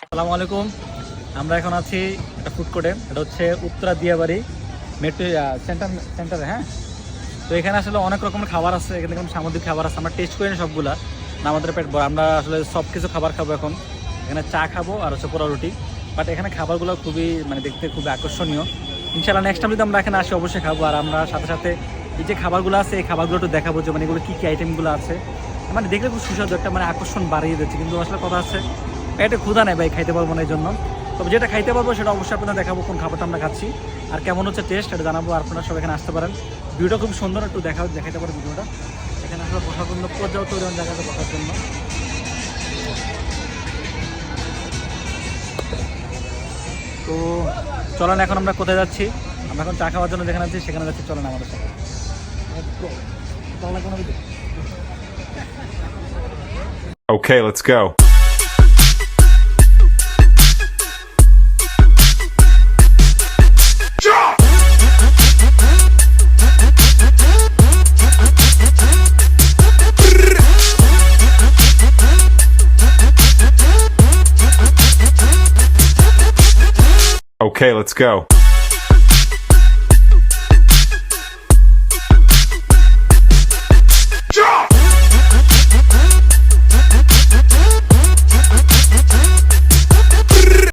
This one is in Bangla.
আসসালামু আলাইকুম। আমরা এখন আছি একটা ফুড কোর্টে, এটা হচ্ছে উত্তরা দিয়াবাড়ি মেট্রো সেন্টারে। হ্যাঁ, তো এখানে আসলে অনেক রকমের খাবার আছে, এখানে কোনো সামুদ্রিক খাবার আছে। আমরা টেস্ট করি না সবগুলা, না আমাদের পেট ভরে। আমরা আসলে সব কিছু খাবার খাবো এখন। এখানে চা খাবো আর হচ্ছে পোড়া রুটি। বাট এখানে খাবারগুলো খুবই দেখতে খুবই আকর্ষণীয়। ইনশাআল্লাহ নেক্সট টাইম যদি আমরা এখানে আসি অবশ্যই খাবো। আর আমরা সাথে সাথে এই যে খাবারগুলো আছে এই খাবারগুলো একটু দেখাবো, যে এগুলো কী কী আইটেমগুলো আছে। দেখলে খুব সুস্বাদু একটা আকর্ষণ বাড়িয়ে দিচ্ছে, কিন্তু আসলে কথা আছে পেটে ক্ষুধা নেই ভাই, খাইতে পারবো না। এই জন্য তবে যেটা খাইতে পারবো সেটা অবশ্যই আপনাদের দেখাবো, কোন খাবারটা আমরা খাচ্ছি আর কেমন হচ্ছে টেস্ট, এটা জানাবো। আর আপনারা সব এখানে আসতে পারেন। ভিডিওটা খুব সুন্দর, একটু দেখাইতে পারেন ভিডিওটা। এখানে আসলে বসার জন্য পর্যাপ্ত পরিমাণ জায়গাতে বসার জন্য। তো চলেন, এখন আমরা কোথায় যাচ্ছি? আমরা এখন চা খাওয়ার জন্য যেখানে আছি সেখানে যাচ্ছি। চলেন আমাদের সাথে। Okay, let's go. Okay, let's go.